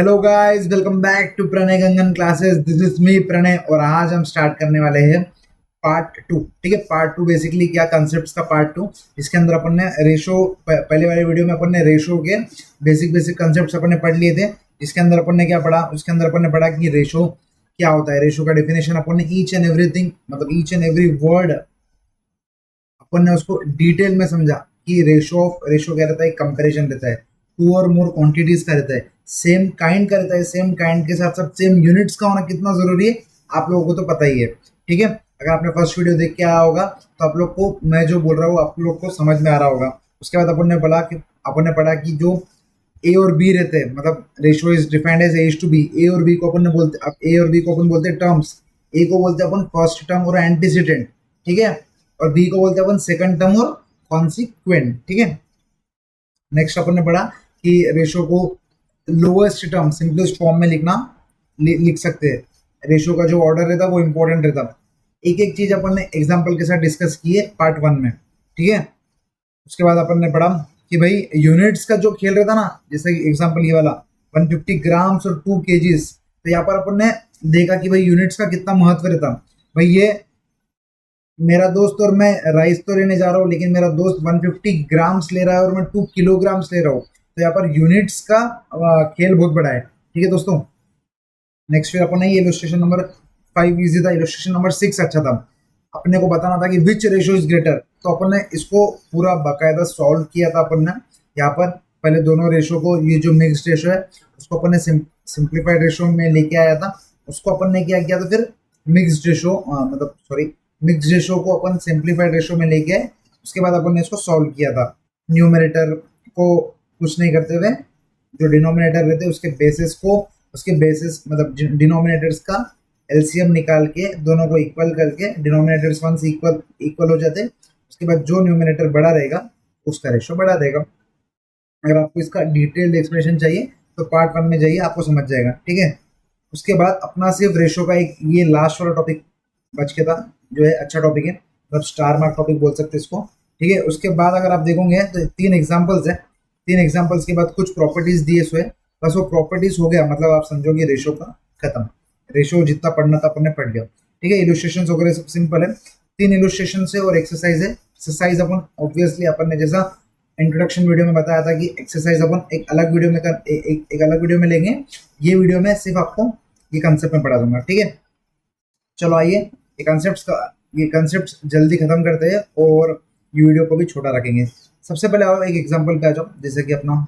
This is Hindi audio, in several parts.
Hello guys, welcome back to Pranay Gangan classes. This is me Pranay और आज हम स्टार्ट करने वाले हैं पार्ट टू। ठीक है, पार्ट टू बेसिकली क्या कंसेप्ट्स का पार्ट टू। इसके अंदर अपन ने रेशो, पहले वाले वीडियो में अपन ने रेशो के बेसिक बेसिक कंसेप्ट्स अपन ने पढ़ लिए थे। इसके अंदर अपन ने क्या पढ़ा, उसके अंदर अपन ने पढ़ा कि रेशो क्या होता है, रेशो का डेफिनेशन अपन ने ईच एंड एवरीथिंग, मतलब ईच एंड एवरी वर्ड अपन ने उसको डिटेल में समझा कि रेशो क्या रहता है, कंपैरिजन रहता है, टू और मोर क्वांटिटीज का रहता है, सेम काइंड का रहता है, सेम काइंड के साथ साथ सेम यूनिट्स का होना कितना जरूरी है आप लोगों को तो पता ही है। ठीक है, अगर आपने फर्स्ट वीडियो देख के आया होगा तो आप लोग को मैं जो बोल रहा हूँ आप लोग को समझ में आ रहा होगा। उसके बाद अपन ने पढ़ा कि जो ए और बी रहते हैं, मतलब ratio is defined as A is to B. A और बी को अपन ने बोलते, अब ए और बी को अपन बोलते हैं टर्म्स। ए को बोलते हैं अपन फर्स्ट टर्म और एंटीसीडेंट, ठीक है, और बी को बोलते हैं अपन सेकंड टर्म और कॉन्सिक्वेंट। ठीक है, नेक्स्ट अपन ने पढ़ा कि रेशो को लोएस्ट टर्म सिंपलेस्ट फॉर्म में लिख सकते हैं। रेशो का जो ऑर्डर रहता वो इंपॉर्टेंट रहता। एक एक चीज अपन ने एग्जांपल के साथ डिस्कस की है पार्ट वन में। ठीक है, उसके बाद अपन ने पढ़ा कि भाई यूनिट्स का जो खेल रहता ना, जैसे एग्जांपल ये वाला 150 ग्राम्स और 2 केजीज, तो यहाँ पर अपन ने देखा कि भाई यूनिट्स का कितना महत्व रहता। भाई ये मेरा दोस्त और मैं राइस तो लेने जा रहा हूँ, लेकिन मेरा दोस्त 150 ग्राम्स ले रहा है और मैं 2 किलोग्राम्स ले रहा हूँ, तो यहाँ पर यूनिट्स का खेल बहुत बड़ा है। ठीक है दोस्तों, नेक्स्ट फिर अपन ने ये इलस्ट्रेशन नंबर 5 इजी था, इलस्ट्रेशन नंबर 6 अच्छा था। अपने को बताना था कि विच रेशियो इज ग्रेटर, तो अपन ने इसको पूरा बाकायदा सॉल्व किया था। अपन ने यहाँ पर पहले दोनों रेशियो को, ये जो मिक्स्ड रेशियो है उसको अपन ने सिंप्लीफाइड रेशियो में लेके आया था। उसको अपन ने क्या किया था फिर मिक्स्ड रेशियो, मतलब सॉरी, मिक्स्ड रेशियो को अपन सिंप्लीफाइड रेशियो में लेके आए। उसके बाद अपन ने इसको सॉल्व किया था। न्यूमरेटर को कुछ नहीं करते हुए जो डिनोमिनेटर रहते हैं उसके बेसिस मतलब डिनोमिनेटर्स का एलसीएम निकाल के दोनों को इक्वल करके डिनोमिनेटर्स वन से इक्वल इक्वल हो जाते। उसके बाद जो न्यूमिनेटर बड़ा रहेगा उसका रेशियो बड़ा रहेगा। अगर आपको इसका डिटेल्ड एक्सप्लेनेशन चाहिए तो पार्ट वन में जाइए, आपको समझ जाएगा। ठीक है, उसके बाद अपना सिर्फ रेशो का एक ये लास्ट वाला टॉपिक बच के था, जो है अच्छा टॉपिक है, मतलब स्टार मार्क टॉपिक बोल सकते हैं इसको। ठीक है, उसके बाद अगर आप देखोगे तो 3 एग्जाम्पल्स है। 3 एग्जाम्पल्स के बाद कुछ प्रॉपर्टीज दिए हुए, बस वो प्रॉपर्टीज हो गया, मतलब आप समझोगे रेशो का खत्म। रेशो जितना पढ़ना था अपन ने पढ़ लिया। ठीक है, इलस्ट्रेशन वगैरह सब सिंपल है। 3 इलस्ट्रेशन है और एक्सरसाइज है। एक्सरसाइज अपन ऑब्वियसली अपन ने जैसा इंट्रोडक्शन वीडियो में बताया था कि एक्सरसाइज अपन एक अलग वीडियो में एक अलग वीडियो में लेंगे। ये वीडियो में सिर्फ आपको ये कंसेप्ट में पढ़ा दूंगा। ठीक है, चलो आइए ये कंसेप्ट जल्दी खत्म करते हैं और ये वीडियो को भी छोटा रखेंगे। सबसे पहले आओ एक एग्जांपल पे आ जाओ, जैसे कि अपना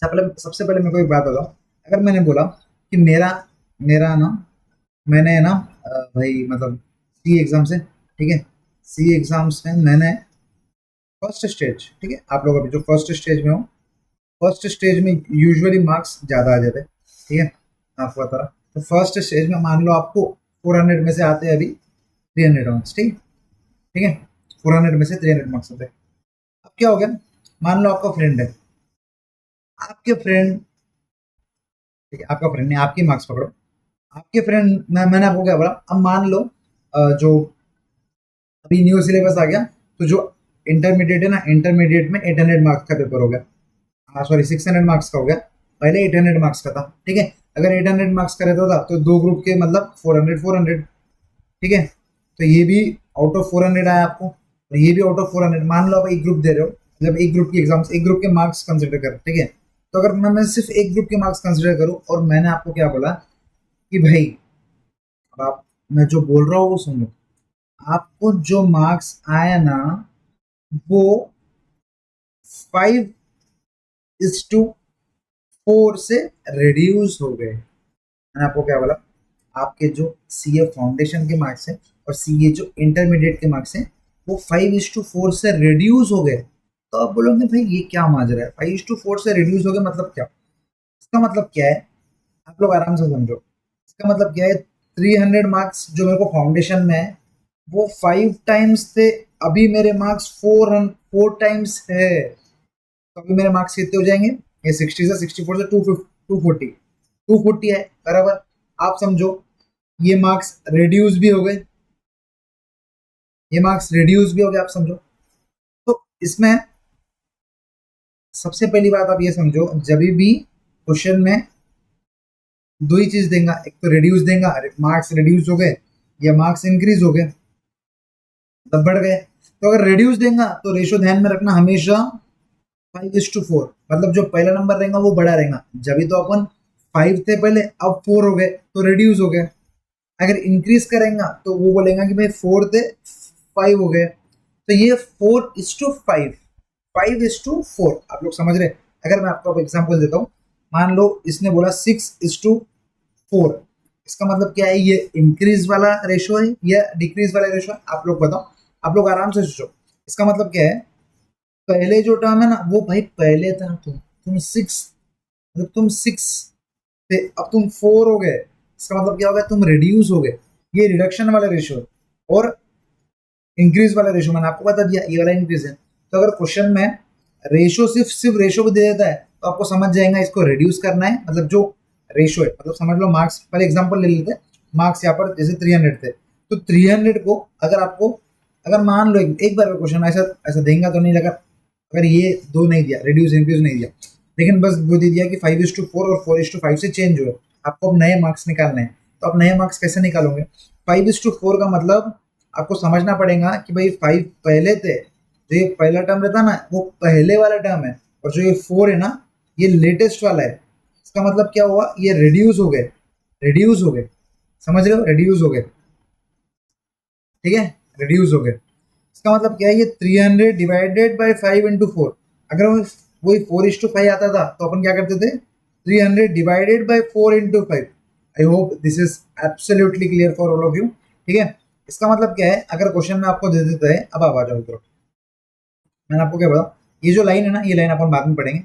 सबसे पहले मेरे को एक बात बताओ। अगर मैंने बोला कि मेरा मेरा ना मैंने ना भाई मतलब सी एग्जाम से, ठीक है, सी एग्जाम्स में मैंने फर्स्ट स्टेज, ठीक है, आप लोग अभी जो फर्स्ट स्टेज में हो, फर्स्ट स्टेज में यूजुअली मार्क्स ज़्यादा आ जाते हैं। ठीक है, आपको बता रहा, तो फर्स्ट स्टेज में मान लो आपको 400 में से आते हैं अभी 300 मार्क्स। ठीक ठीक है, 400 में से 300 मार्क्स आते हैं। अब क्या हो गया, मान लो आपका फ्रेंड है, आपके फ्रेंड, ठीक है, आपका फ्रेंड नहीं, आपके मार्क्स पकड़ो, आपके फ्रेंड, मैंने आपको क्या बोला, अब मान लो जो अभी न्यू सिलेबस आ गया, तो जो इंटरमीडिएट है ना, इंटरमीडिएट में 800 मार्क्स का पेपर हो गया, हाँ सॉरी 600 मार्क्स का हो गया, पहले 800 मार्क्स का था। ठीक है, अगर 800 मार्क्स का रहता था तो दो ग्रुप के मतलब 400 400। ठीक है, तो ये भी आउट ऑफ 400 आया आपको, और ये भी आउट ऑफ 400। मान लो आप एक ग्रुप दे रहे हो, मतलब एक ग्रुप की एग्जाम्स, एक ग्रुप के मार्क्स कंसिडर कर, ठीक है, तो अगर मैं सिर्फ एक ग्रुप के मार्क्स कंसिडर करूँ और मैंने आपको क्या बोला कि भाई अब आप, मैं जो बोल रहा हूँ वो सुन लो, आपको जो मार्क्स आया ना वो 5:4 से रिड्यूस हो गए। मैंने आपको क्या बोला, आपके जो सीए फाउंडेशन के मार्क्स हैं और सीए जो इंटरमीडिएट के मार्क्स हैं वो 5:4 से रिड्यूस हो गए। तो आप बोलोगे भाई ये क्या माजरा है, 5:4 से रिड्यूस हो गए मतलब क्या। इसका मतलब क्या है, आप लोग आराम से समझो। इसका मतलब क्या है, 300 मार्क्स जो मेरे को फाउंडेशन में है वो 5 टाइम्स थे, अभी मेरे मार्क्स 4 टाइम्स है, तो अभी मेरे मार्क्स कितने हो जाएंगे, ये 60 से 64 से 240 है बराबर। आप समझो ये मार्क्स रिड्यूस भी हो गए, ये मार्क्स रिड्यूस भी हो गए, आप समझो। तो इसमें सबसे पहली बात आप ये समझो, जब भी क्वेश्चन में दो ही चीज देगा, एक तो रिड्यूस देगा, मार्क्स रिड्यूस हो गए या मार्क्स इंक्रीज हो गए, तब बढ़ गए। तो अगर रिड्यूस देगा तो रेशो ध्यान में रखना हमेशा 5:4, मतलब जो पहला नंबर रहेगा वो बड़ा रहेगा। जब भी तो अपन 5 थे पहले, अब 4 हो गए तो रिड्यूस हो गए। अगर इंक्रीज करेंगे तो वो बोलेगा कि भाई 4 थे 5 हो गए। तो ये 4:5, 5:4, आप लोग समझ रहे। अगर मैं आपको एग्जांपल देता हूँ, मान लो इसने बोला 6:4, इसका मतलब क्या है, ये इंक्रीज वाला रेशो है या डिक्रीज वाला रेशो है, आप लोग बताओ। आप लोग आराम से सोचो। इसका मतलब क्या है, पहले जो टर्म है ना वो भाई पहले था, तुम 6, मतलब तुम 6 थे, अब तुम 4 हो गए, इसका मतलब क्या हो गया, तुम रिड्यूस हो गए। ये रिडक्शन वाला रेशो है। और इंक्रीज वाला रेशो मैंने आपको बता दिया, ये वाला इंक्रीज है। तो अगर क्वेश्चन में रेशो सिर्फ सिर्फ रेशो को दे देता है तो आपको समझ जाएगा इसको रिड्यूस करना है, मतलब जो रेशो है, मतलब समझ लो मार्क्स, पहले एग्जांपल ले लेते हैं। मार्क्स यहाँ पर जैसे 300 थे, तो 300 को अगर आपको, अगर मान लो एक बार क्वेश्चन ऐसा ऐसा देगा तो नहीं लगा, अगर ये दो नहीं दिया, रिड्यूस इंक्रीज नहीं दिया, लेकिन बस वो दे दिया कि 5:4 और 4:5 से चेंज हुए, आपको अब नए मार्क्स निकालने हैं। तो आप नए मार्क्स कैसे निकालोगे? 5:4 का मतलब आपको समझना पड़ेगा कि भाई 5 पहले थे, जो ये पहला टर्म रहता ना वो पहले वाला टर्म है, और जो ये 4 है ना ये लेटेस्ट वाला है। इसका मतलब क्या हुआ, ये रिड्यूस हो गए, रिड्यूस हो गए, समझ रहे हो, रिड्यूस हो गए, ठीक है, रिड्यूस हो गए। इसका मतलब क्या है, ये 300 डिवाइडेड बाई 5:4, अगर वो वही 4:5 आता था तो अपन क्या करते थे, 300 divided by 4:5। I hope this is absolutely clear for all of you, ठीक है। इसका मतलब क्या है, अगर क्वेश्चन में आपको दे देता है, अब आप आ जाओ इधर, मैंने आपको क्या बताऊं, ये जो लाइन है ना, ये लाइन अपन बाद में पढ़ेंगे,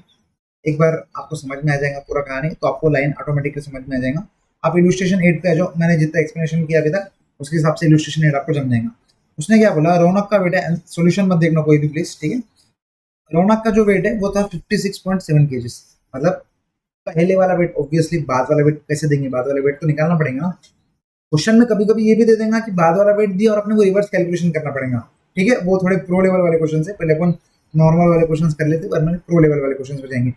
एक बार आपको समझ में आ जाएगा पूरा कहानी तो आपको लाइन ऑटोमेटिकली समझ में आ जाएगा। आप इलुस्ट्रेशन 8 पे आ जाओ, मैंने जितना एक्सप्लेनेशन किया अभी तक उसके हिसाब से इलुस्ट्रेशन 8 आपको जम जाएगा। उसने क्या बोला, रौनक का वेट है, सोल्यूशन मत देखना कोई भी प्लीज, ठीक है। रौनक का जो वेट है वो था 56.7 केजीज, मतलब पहले वाला वेट, ऑब्वियसली बाद वाला वेट कैसे देंगे, बाद वाला वेट तो निकालना पड़ेगा ना। क्वेश्चन में कभी कभी ये भी दे देगा कि बाद वाला वेट दिया और अपने को रिवर्स कैलकुलेशन करना पड़ेगा, ठीक है। वो थोड़े प्रो लेवल वाले क्वेश्चन है, पहले अपन नॉर्मल वाले क्वेश्चन कर लेते, वरना प्रो लेवल वाले क्वेश्चन पे जाएंगे।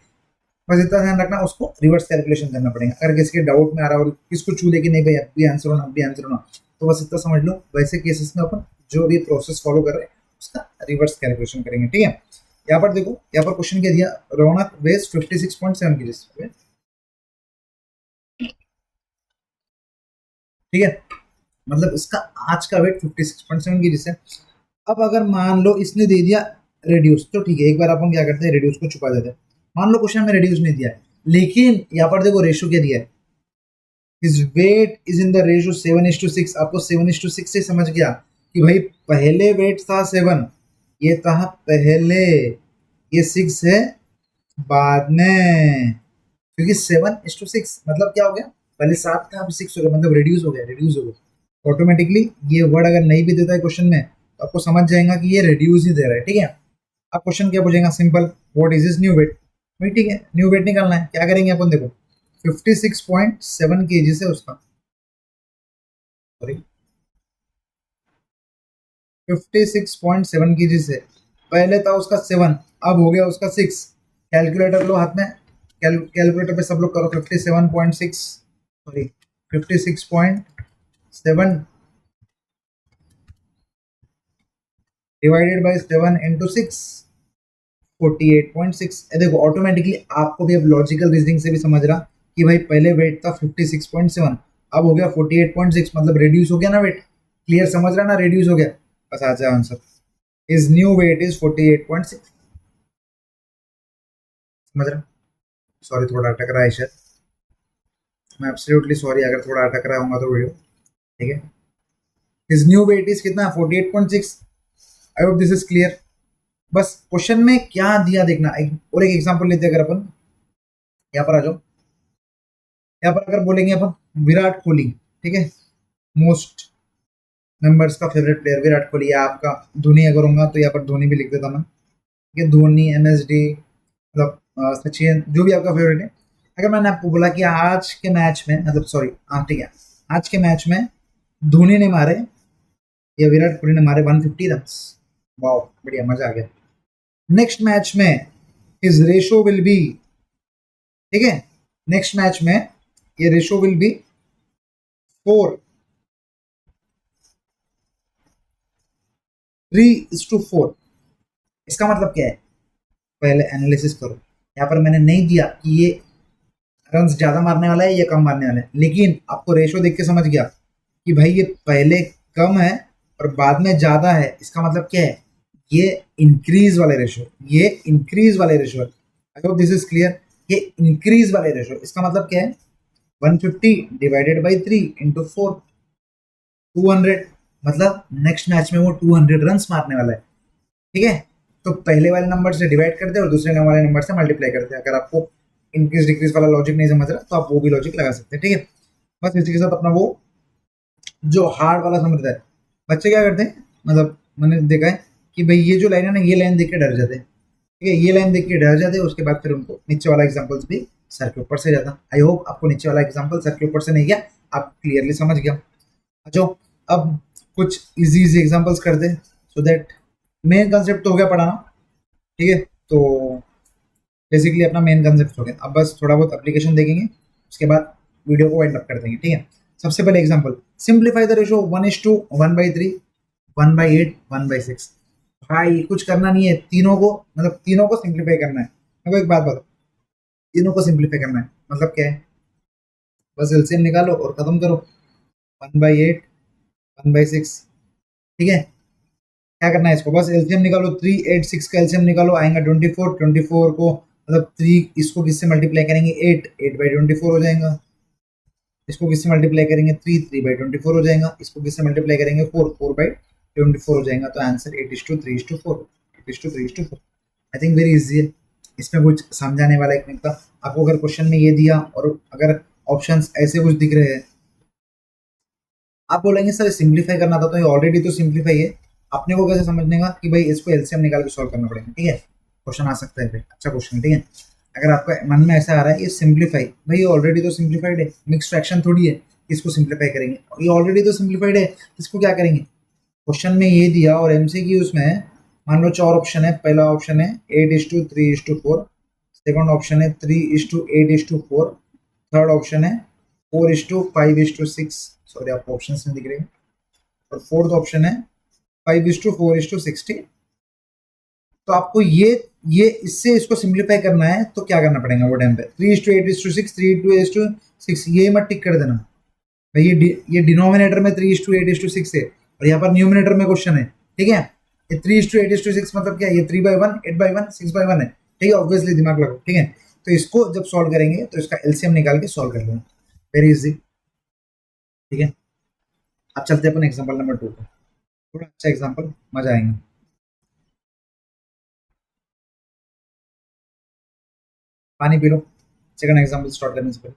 बस इतना ध्यान रखना, उसको रिवर्स कैलकुलेशन करना पड़ेगा। अगर किसी के डाउट में आ रहा हो, किसको छू ले कि नहीं भाई अब भी आंसर होना, अब भी आंसर होना, तो बस इतना समझ लो, वैसे केसेस में अपन जो भी प्रोसेस फॉलो कर रहे हैं उसका रिवर्स कैलकुलेशन करेंगे, ठीक है। यहाँ पर देखो, यहाँ पर क्वेश्चन क्या दिया, रौनक वेज 56.7 केजीज, ठीक है, मतलब इसका आज का वेट 56.7 केजीज है। अब अगर मान लो इसने दे दिया रिड्यूस, तो ठीक है, एक बार अपन क्या करते हैं, रिड्यूस को छुपा देते हैं। मान लो क्वेश्चन में रिड्यूस नहीं दिया है, लेकिन यहाँ पर देखो रेशो क्या दिया है, his weight is in the ratio 7:6। आपको 7:6 से समझ गया कि भाई पहले वेट था 7, ये था पहले, ये 6 है बाद में, क्योंकि 7:6 मतलब क्या हो गया, पहले 7 था अब 6 हो गया, मतलब रिड्यूस हो गया, रिड्यूस हो गया। ऑटोमेटिकली ये वर्ड अगर नहीं भी देता है क्वेश्चन में तो आपको समझ जाएगा कि ये रिड्यूस ही दे रहा है, ठीक है। अब क्वेश्चन क्या पूछेगा, simple, what is is new weight, भाई ठीक है, न्यू वेट निकालना है, क्या करेंगे अपन, देखो 56.7 केजी से उसका, सॉरी 56.7 केजी से, पहले था उसका 7, अब हो गया उसका 6। कैलकुलेटर लो हाथ में, कैलकुलेटर पे सब लोग करो, 57.6, सॉरी 56.7 डिवाइडेड बाई 7 into 6, 48.6। देखो ऑटोमेटिकली आपको भी अब लॉजिकल रीजनिंग से भी समझ रहा कि भाई पहले वेट था 56.7, अब हो गया 48.6, मतलब रिड्यूस हो गया ना वेट, क्लियर, समझ रहा ना, रिड्यूस हो गया। बस आ जाए answer, is new weight is 48.6, समझ रहा। सॉरी थोड़ा अटक रहा है शायद, मैं एब्सोल्युटली सॉरी अगर थोड़ा अटक रहा होगा तो वीडियो, ठीक है। हिज न्यू वेट इज कितना, 48.6। आई होप दिस इज क्लियर। बस क्वेश्चन में क्या दिया देखना, और एक एग्जांपल लेते हैं, अगर अपन यहाँ पर आ जाओ, यहाँ पर अगर बोलेंगे अपन विराट कोहली, ठीक है, मोस्ट मेंबर्स का फेवरेट प्लेयर विराट कोहली, या आपका धोनी अगर होगा तो यहाँ पर धोनी भी लिख देता मैं, ठीक है, धोनी, MSD, मतलब सचिन, जो भी आपका फेवरेट है। अगर मैंने आपको बोला कि आज के मैच में, मतलब सॉरी, हाँ ठीक है, आज के मैच में धोनी ने मारे या विराट कोहली ने मारे 150 रन, वाह बढ़िया, मजा आ गया। नेक्स्ट मैच में हिज रेशो विल बी, ठीक है, नेक्स्ट मैच में ये रेशो विल बी 4 3:4। इसका मतलब क्या है, पहले एनालिसिस करो। यहाँ पर मैंने नहीं दिया कि ये रन ज्यादा मारने वाला है या कम मारने वाला है, लेकिन आपको रेशो देख के समझ गया कि भाई ये पहले कम है और बाद में ज्यादा है। इसका मतलब क्या है, ये इंक्रीज वाले रेशो, ये इंक्रीज वाले रेशो है। I hope this is clear. ये इंक्रीज वाले रेशो, इसका मतलब क्या है, 150 डिवाइडेड बाई 3 इंटू 4, 200। मतलब नेक्स्ट मैच में वो 200 रन मारने वाला है। ठीक है, तो पहले वाले नंबर से डिवाइड करते हैं और दूसरे वाले नंबर से मल्टीप्लाई करते हैं। अगर आपको इंक्रीज डिक्रीज वाला लॉजिक नहीं समझ रहा तो आप वो भी लॉजिक लगा सकते हैं। ठीक है, बस इसी के साथ अपना वो जो हार्ड वाला समझता है, बच्चे क्या करते हैं, मतलब मैंने देखा है कि भाई ये जो लाइन है ना, ये लाइन देख के डर जाते हैं। ठीक है, ये लाइन देख के डर जाते हैं, उसके बाद फिर उनको नीचे वाला एग्जाम्पल्स भी सर के ऊपर से जाता। आई होप आपको नीचे वाला एग्जाम्पल सर के ऊपर से नहीं गया, आप क्लियरली समझ गया। अच्छा, अब कुछ इजी इजी एग्जाम्पल्स करते हैं सो दैट मेन कंसेप्ट तो हो गया पढ़ाना। ठीक है, तो बेसिकली अपना मेन कंसेप्ट हो गया, अब बस थोड़ा बहुत एप्लीकेशन देखेंगे, उसके बाद वीडियो को वाइंड अप कर देंगे। ठीक है, सबसे पहले एग्जांपल, सिंप्लीफाई द रेशो 1:1/3, 1/8, 1/6। भाई कुछ करना नहीं है, तीनों को मतलब तीनों को सिंप्लीफाई करना है। मेरे को एक बात बताओ, तीनों को सिंप्लीफाई करना है मतलब क्या है, बस एलसीएम निकालो और खत्म करो। 1/8, 1/6। ठीक है, क्या करना है, इसको बस एलसीएम निकालो, 3, 8, 6 का एलसीएम निकालो, आएगा 24। 24 को मतलब 3 इसको किससे मल्टीप्लाई करेंगे, 8, 8/24 हो जाएगा। इसको किससे मल्टीप्लाई करेंगे, 3, 3/24 हो जाएगा। इसको किससे मल्टीप्लाई करेंगे, 4, 4/24 हो जाएगा। तो answer 8:3:4, 8:3:4। I think very easy है, इसमें कुछ समझाने वाला एक नहीं था। आपको अगर क्वेश्चन में ये दिया और अगर ऑप्शंस ऐसे कुछ दिख रहे हैं, आप बोलेंगे सर सिंप्लीफाई करना था, तो ये ऑलरेडी तो सिंप्लीफाई है, अपने को कैसे समझने का कि भाई इसको एलसीएम निकाल के सॉल्व करना पड़ेगा। ठीक है, क्वेश्चन आ सकता है, अच्छा क्वेश्चन। ठीक है, अगर आपका मन में ऐसा आ रहा है ये सिंप्लीफाई, भाई ये ऑलरेडी तो सिंप्लीफाइड है, मिक्स फ्रैक्शन थोड़ी है इसको सिंप्लीफाई करेंगे, ये ऑलरेडी तो सिंप्लीफाइड है, इसको क्या करेंगे। क्वेश्चन में ये दिया और एमसीक्यू उसमें मान लो 4 ऑप्शन है। पहला ऑप्शन है 8:3:4, सेकंड ऑप्शन है 3:8:4, थर्ड ऑप्शन है 4:5:6, सॉरी आपको ऑप्शन में दिख रहे हैं, और फोर्थ ऑप्शन है 5:4:60। तो आपको ये इससे इसको सिंप्लीफाई करना है, तो क्या करना पड़ेगा वो टाइम पे, 3:8:6, 3:8:6, ये मत टिक कर देना भाई, ये डिनोमिनेटर में 3:8:6 है और यहाँ पर न्यूमिनेटर में क्वेश्चन है। ठीक है, ये 3:8:6 मतलब क्या है, ये 3/1, 8/1, 6/1 है। ठीक है, ऑब्वियसली दिमाग लगाओ। ठीक है, तो इसको जब सॉल्व करेंगे तो इसका एलसीएम निकाल के सॉल्व कर लेंगे, वेरी इजी। ठीक है, अब चलते हैं अपन एग्जाम्पल नंबर 2 पर, थोड़ा अच्छा एग्जाम्पल, मजा आएगा। पानी P low. Second example start करने से पहले,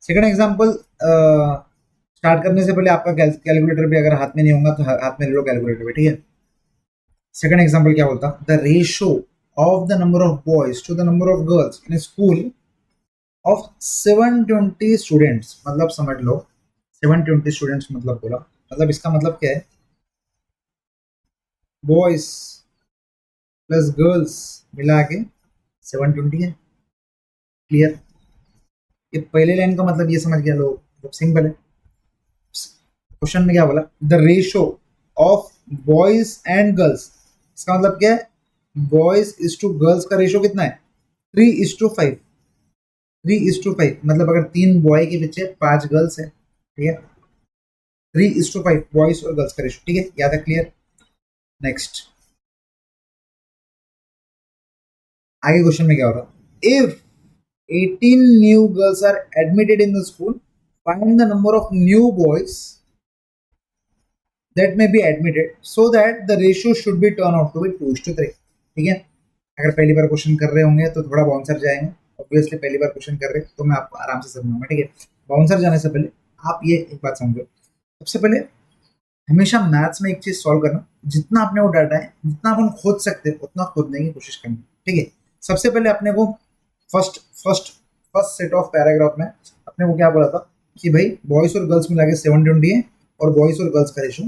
सेकंड एग्जाम्पल स्टार्ट करने से पहले आपका कैलकुलेटर भी अगर हाथ में नहीं होगा तो हाथ में ले लो कैलकुलेटर भी। ठीक है, सेकंड एग्जाम्पल क्या बोलता, the ratio of the number of boys to the number of girls in school of 720 students. मतलब समझ लो 720 स्टूडेंट्स मतलब बोला, मतलब इसका मतलब क्या है, बॉयज प्लस गर्ल्स मिला के 720 है। क्लियर, ये पहले लाइन का मतलब ये समझ गया लोग, मतलब सिंपल है। क्वेश्चन में क्या बोला, the ratio of boys and girls, इसका मतलब क्या है, बॉयज इज टू गर्ल्स का रेशो कितना है, 3:5। 3:5 मतलब अगर 3 बॉय के पीछे 5 गर्ल्स है। ठीक है, 3:5 बॉयज और गर्ल्स का रेशो। ठीक है, याद है, क्लियर। नेक्स्ट, आगे क्वेश्चन में क्या हो रहा, if 18 new girls are admitted in the school, find the number of new boys that may be admitted so that the ratio should be turn out to be 2:3। ठीक है, अगर पहली बार क्वेश्चन कर रहे होंगे तो थोड़ा बाउंसर जाएंगे, ऑब्वियसली पहली बार क्वेश्चन कर रहे हैं तो मैं आपको आराम से समझाऊंगा। ठीक है, बाउंसर जाने से पहले आप ये एक बात समझो, सबसे पहले हमेशा मैथ्स में एक चीज सॉल्व करना, जितना अपने को डाटा है, जितना अपन खोद सकते हैं उतना खोदने की कोशिश करनी। ठीक है, सबसे पहले अपने को first first first set of paragraph में अपने को क्या बोला था कि भाई बॉयज और गर्ल्स मिला के 720 है और बॉयज और गर्ल्स का रेशो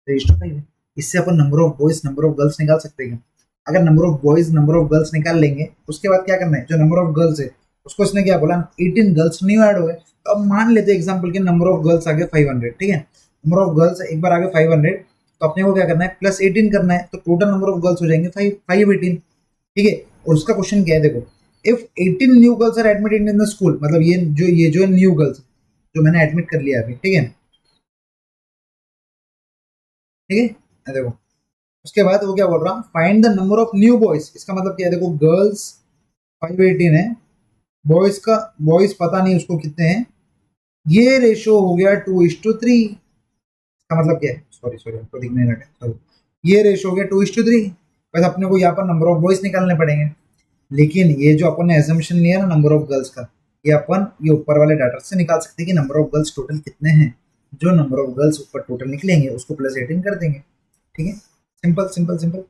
3:5 है। इससे अपन number of boys number of girls निकाल सकते हैं। अगर number of boys number of girls निकाल लेंगे, उसके बाद क्या करना है, जो नंबर ऑफ गर्ल्स है उसको इसने क्या बोला, 18 गर्ल्स न्यू ऐड हुए। तो अब मान लेते हैं एग्जांपल के नंबर ऑफ गर्ल्स आ गए 500, ठीक है, नंबर ऑफ गर्ल्स एक बार आ गए 500, तो अपने को क्या करना है, प्लस 18 करना है, तो टोटल नंबर ऑफ गर्ल्स हो जाएंगे 518, ठीक है। और उसका क्वेश्चन क्या है देखो, if 18 new girls are admitted in the school, मतलब ये जो न्यू गर्ल्स जो मैंने एडमिट कर लिया अभी, ठीक है, ठीक है, देखो उसके बाद वो क्या बोल रहा, find the number of new boys. इसका मतलब क्या है, देखो गर्ल्स 518 है, बॉयज का, बॉयज पता नहीं उसको कितने हैं, ये रेशो हो गया 2:3। इसका मतलब क्या है, सॉरी सॉरी आपको दिखने लगा, सॉरी, ये रेशो हो गया 2:3। बस अपने को यहाँ पर नंबर ऑफ बॉयज निकालने पड़ेंगे, लेकिन ये जो अपन ने एजम्पशन लिया ना नंबर ऑफ गर्ल्स का, ये अपन ये ऊपर वाले डाटा से निकाल सकते हैं कि नंबर ऑफ गर्ल्स टोटल कितने हैं। जो नंबर ऑफ गर्ल्स ऊपर टोटल निकलेंगे उसको प्लस 18 कर देंगे, ठीक है, सिंपल सिंपल सिंपल।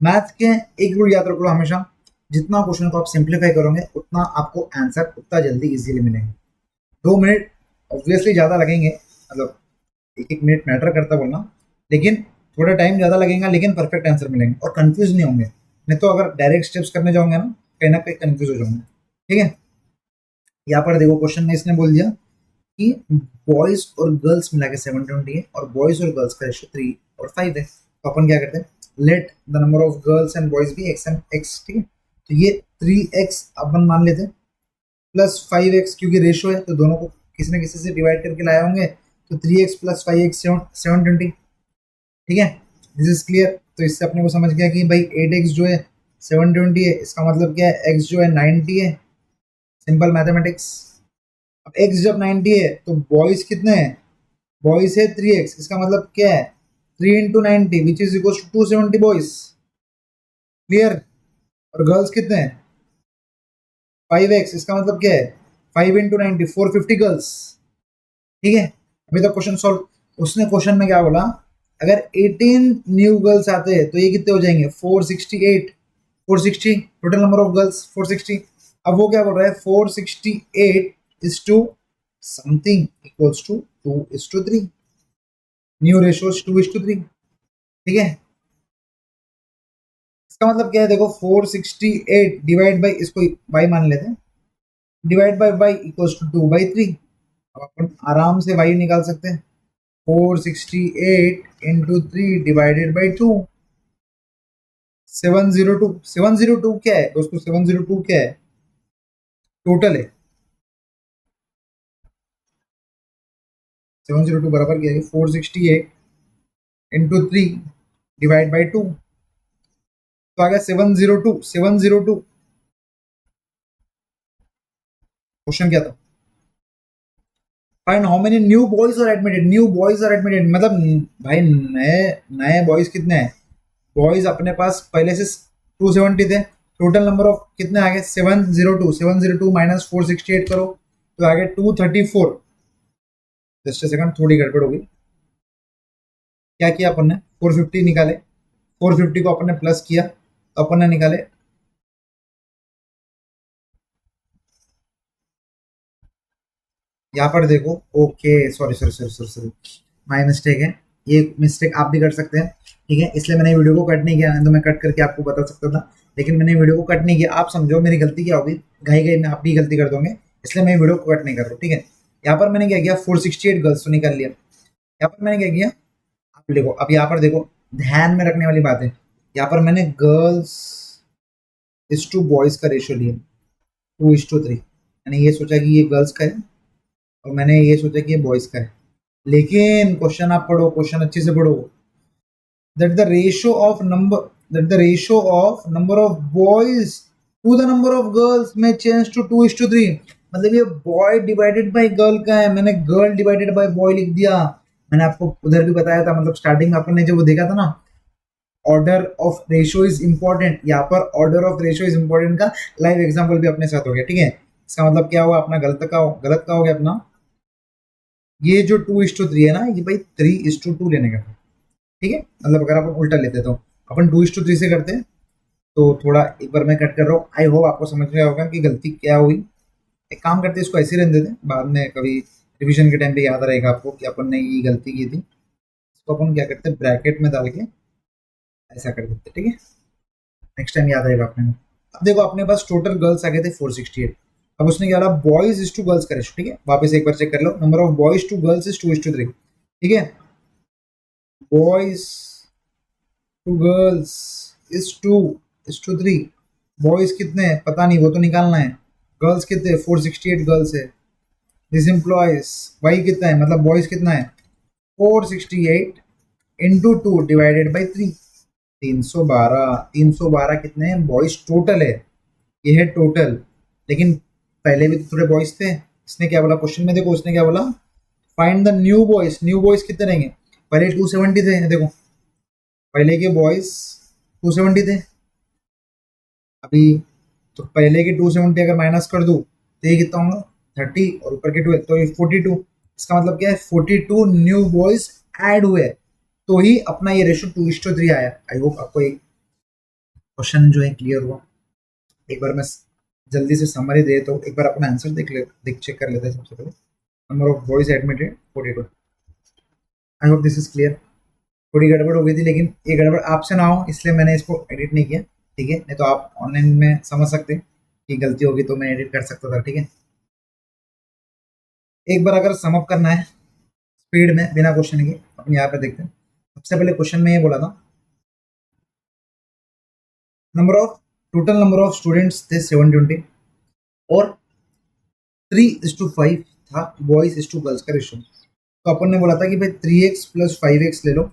मैथ के एक रूल याद रखो हमेशा, जितना क्वेश्चन को आप सिंप्लीफाई करोगे उतना आपको आंसर उतना जल्दी इजीली मिलेंगे। 2 मिनट ऑब्वियसली ज़्यादा लगेंगे, मतलब एक एक मिनट मैटर करता बोलना, लेकिन थोड़ा टाइम ज़्यादा लगेगा, लेकिन परफेक्ट आंसर मिलेंगे और कंफ्यूज नहीं होंगे। नहीं तो अगर डायरेक्ट स्टेप्स करने जाओगे ना कहीं कंफ्यूज हो जाओगे, ठीक है। यहाँ पर देखो क्वेश्चन में इसने बोल दिया कि बॉयज और गर्ल्स मिला के 720 है और बॉयज और गर्ल्स का रेशो 3 और 5 है। तो अपन क्या करते हैं, let the number of girls and boys भी एक्स एंड एक्स, ठीक है। तो ये 3x अपन मान लेते हैं प्लस 5x, क्योंकि रेशो है तो दोनों को किसी न किसी से डिवाइड करके लाए होंगे, तो 3x प्लस 5x 720, ठीक है, दिस इज क्लियर। तो इससे अपने को समझ गया कि भाई 8x जो है 720 है, इसका मतलब क्या है, x जो है 90 है, सिंपल मैथमेटिक्स। अब x जब 90 है तो बॉयज कितने हैं, बॉयज है 3x, इसका मतलब क्या है 3 into 90 which is equal to 270 boys, clear. और गर्ल्स कितने हैं 5x, इसका मतलब क्या है 5 इंटू 90 450 गर्ल्स, ठीक है। अभी तक क्वेश्चन सॉल्व। उसने क्वेश्चन में क्या बोला, अगर 18 न्यू गर्ल्स आते हैं तो ये कितने हो जाएंगे 468, 460 टोटल नंबर ऑफ गर्ल्स 460। अब वो क्या बोल रहा है 468 is to something equals to 2:3, new ratio 2:3, ठीक है। इसका मतलब क्या है, देखो 468 डिवाइड बाई, इसको बाई मान लेते हैं, divide by by equals to 2/3। अब अपन आराम से वाई निकाल सकते हैं, 468 इंटू 3 डिवाइडेड बाई 2, 702। 702 क्या है दोस्तों, 702 क्या है, टोटल है। 702 बराबर क्या है 468 इंटू 3 डिवाइड बाई 2, तो आ गया 702। 702 क्वेश्चन क्या था, find how many new boys are admitted, new boys are admitted मतलब भाई नए नए बॉयज कितने हैं, बॉयज अपने पास पहले से 270 थे, टोटल नंबर ऑफ कितने आ गए 702, 702 माइनस 468 करो तो आ गए 234। जस्ट सेकंड थोड़ी गड़बड़ होगी, क्या किया अपन ने 450 निकाले, 450 को अपन ने प्लस किया तो अपन ने निकाले, यहाँ पर देखो, okay sorry sorry sorry sorry sorry, my mistake है, ये मिस्टेक आप भी कर सकते हैं, ठीक है, इसलिए मैंने वीडियो को कट नहीं किया, नहीं तो मैं कट करके आपको बता सकता था, लेकिन मैंने वीडियो को कट नहीं किया। आप समझो मेरी गलती क्या होगी, घाई घाई में आप भी गलती कर दोगे, इसलिए मैं वीडियो को कट नहीं कर रहा हूँ, ठीक है। यहाँ पर मैंने क्या किया 468 गर्ल्स तो निकाल लिया, यहाँ पर मैंने क्या किया, आप देखो, अब यहाँ पर देखो ध्यान में रखने वाली बात है, यहाँ पर मैंने गर्ल्स इज टू बॉयज का रेशियो लिया 2:3, मैंने ये सोचा कि ये गर्ल्स का है और मैंने ये सोचा कि ये बॉयज का है, लेकिन क्वेश्चन आप पढ़ो, क्वेश्चन अच्छे से पढ़ो, that the ratio of number that the ratio of number of boys to the number of girls may change to 2:3, मतलब ये बॉय डिवाइडेड बाय गर्ल का है, मैंने गर्ल डिवाइडेड बाय बॉय लिख दिया। मैंने आपको उधर भी बताया था, मतलब स्टार्टिंग में अपन ने जब वो देखा था ना, order of ratio is important, यहाँ पर order of ratio is important का लाइव एग्जांपल भी अपने साथ हो गया, ठीक है। इसका मतलब क्या हुआ, अपना गलत का हो गया अपना, ये जो 2:3 है ना, ये भाई 3:2 लेने का था, ठीक है। मतलब अगर अपन उल्टा लेते तो अपन 2:3 से करते हैं, तो थोड़ा एक बार मैं कट कर रहा हूँ, आई होप आपको समझ में होगा कि गलती क्या हुई। एक काम करते हैं, इसको ऐसे ही रहने देते, बाद में कभी रिवीजन के टाइम पे याद रहेगा आपको कि अपन ने ये गलती की थी। इसको अपन क्या करते हैं, ब्रैकेट में डाल के ऐसा कर देते, ठीक है, नेक्स्ट टाइम याद रहेगा अपने को। अब देखो अपने पास टोटल गर्ल्स आ गए थे 468। अब उसने क्या बोला, बॉयज इज टू गर्ल्स का रेशो, ठीक है, वापस एक बार चेक कर लो, number of boys to girls is 2:3, ठीक है, boys to girls is 2:3। Boys कितने हैं पता नहीं, वो तो निकालना है। गर्ल्स कितने, 468 गर्ल्स है। दिस इम्प्लॉयज वाई कितना है, मतलब बॉयज कितना है, 468 इंटू 2 डिवाइडेड बाई 3, 312। 312 कितने हैं बॉयज टोटल है, ये है टोटल। लेकिन पहले भी तो थोड़े बॉयज थे। इसने क्या बोला क्वेश्चन में, देखो उसने क्या बोला, find the new boys. New boys कितने रहेंगे, पहले 270 थे, देखो पहले के बॉयज 270 थे। अभी तो पहले के 270 अगर माइनस कर दूं तो ये कितना होगा 30, और ऊपर के 12 तो ये 42। इसका मतलब क्या है, 42 न्यू बॉयज ऐड हुए, तो ही अपना ये रेशो 2:3 आया। आई होप आपको एक क्वेश्चन जो है क्लियर हुआ। एक बार मैं जल्दी से समरी दे तो एक बार अपना आंसर देख चेक कर लेते हैं। सबसे पहले number of boys admitted 42। I hope this is clear. थोड़ी गड़बड़ हो गई थी, लेकिन ये गड़बड़ आपसे ना हो इसलिए मैंने इसको एडिट नहीं किया, ठीक है, नहीं तो आप ऑनलाइन में समझ सकते कि गलती होगी तो मैं एडिट कर सकता था, ठीक है। एक बार अगर समअप करना है स्पीड में बिना क्वेश्चन के, अपन यहाँ पे देखते हैं। सबसे पहले क्वेश्चन में ये बोला था, number of total number of students थे 720, और 3:5 था बॉयज इज टू गर्ल्स का रेशो। तो अपन ने बोला था कि भाई 3x प्लस 5x ले लो,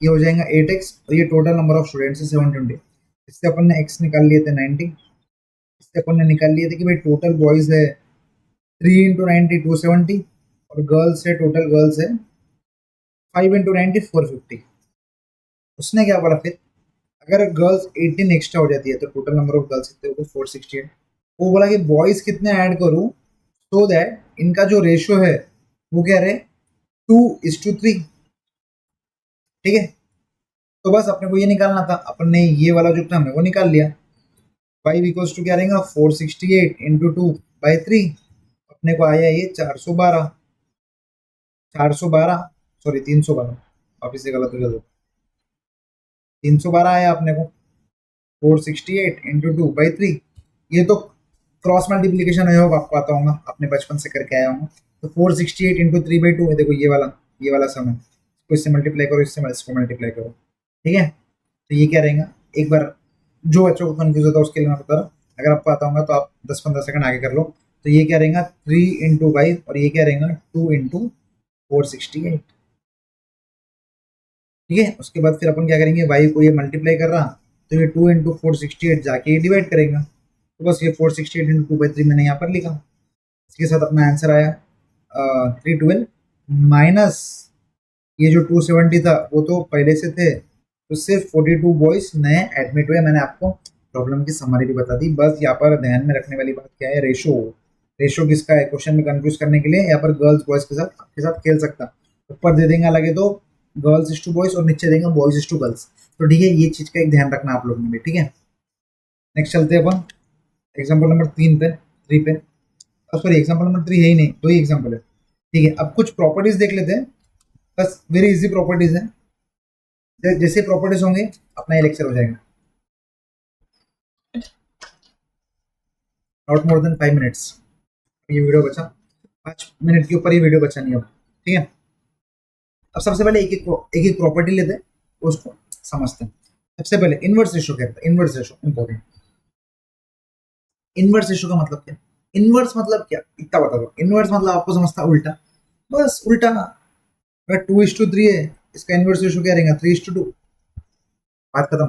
ये हो जाएगा 8x, और ये टोटल नंबर ऑफ स्टूडेंट्स है 720। इससे अपन ने x निकाल लिए थे 90। इससे अपन ने निकाल लिए थे कि भाई टोटल बॉयज है 3 × 90 270, और गर्ल्स है, टोटल गर्ल्स है 5 × 90 450। उसने क्या बोला फिर, अगर गर्ल्स 18 एक्स्ट्रा हो जाती है तो टोटल नंबर ऑफ गर्ल्स कितने होते, 468। वो बोला कि बॉयज कितने ऐड करूं सो दैट इनका जो रेशियो है वो क्या रहे, 2:3, ठीक है। तो बस अपने को ये निकालना था, अपन ने ये वाला जो टर्म है वो निकाल लिया। 5 = क्या रहेगा, 468 इंटू 2/3, अपने को आया ये 412, 412, सॉरी 312, वापिस से गलत हो गया, 312 आया अपने को। 468 इंटू 2/3, ये तो क्रॉस मल्टीप्लीकेशन है, होगा आपको आता होगा, अपने बचपन से करके आया हूँ। तो 468 इंटू 3/2 है, देखो ये वाला सम है, इसको इससे मल्टीप्लाई करो, इसको मल्टीप्लाई करो, ठीक है। तो ये क्या रहेगा, एक बार जो बच्चों को कन्फ्यूज होता है उसके लिए मैं बता रहा हूँ, अगर आपको आता होगा तो आप 10-15 सेकंड आगे कर लो। तो ये क्या रहेगा 3 × 5, और ये क्या रहेगा 2 × 468, ठीक है। उसके बाद फिर अपन क्या करेंगे, वाई को ये मल्टीप्लाई कर रहा, तो ये 2 × 468 जाके ये डिवाइड करेगा, तो बस ये 468 इंटू 2/3 मैंने यहाँ पर लिखा। इसके साथ अपना आंसर आया 312, माइनस ये जो 270 था वो तो पहले से थे, तो सिर्फ 42 बॉयज नए एडमिट हुए। मैंने आपको प्रॉब्लम की समरी भी बता दी। बस यहाँ पर ध्यान में रखने वाली बात क्या है, रेशो। रेशो किसका है, क्वेश्चन में कंफ्यूज करने के लिए यहाँ पर गर्ल्स बॉयज के साथ खेल सकता। ऊपर दे देंगे अलग है तो गर्ल्स इज टू बॉयज, और नीचे देंगे बॉयज इज टू गर्ल्स, तो ठीक है, ये चीज का एक ध्यान रखना आप लोगों ने भी, ठीक है। नेक्स्ट चलते हैं अपन एग्जाम्पल नंबर 3 पे सॉरी एग्जाम्पल नंबर 3 है ही नहीं, 2 ही एग्जाम्पल है, ठीक है। अब कुछ प्रॉपर्टीज देख लेते हैं, बस वेरी इजी प्रॉपर्टीज है। जैसे प्रॉपर्टीज होंगे अपना ये लेक्चर हो जाएगा, नॉट मोर देन 5 मिनट्स। ये वीडियो बचा 5 मिनट के ऊपर, ही वीडियो बचा नहीं अब, ठीक है। अब सबसे पहले एक एक प्रॉपर्टी लेते हैं, उसको समझते हैं। सबसे पहले इनवर्स रेशो क्या है, inverse ratio important. Inverse ratio का मतलब क्या, इनवर्स मतलब क्या इतना बता दो। इनवर्स मतलब आपको समझता है उल्टा, बस उल्टा। अगर 2:3 है, इसका इनवर्स रेशो क्या रहेगा 3:2, बात खत्म।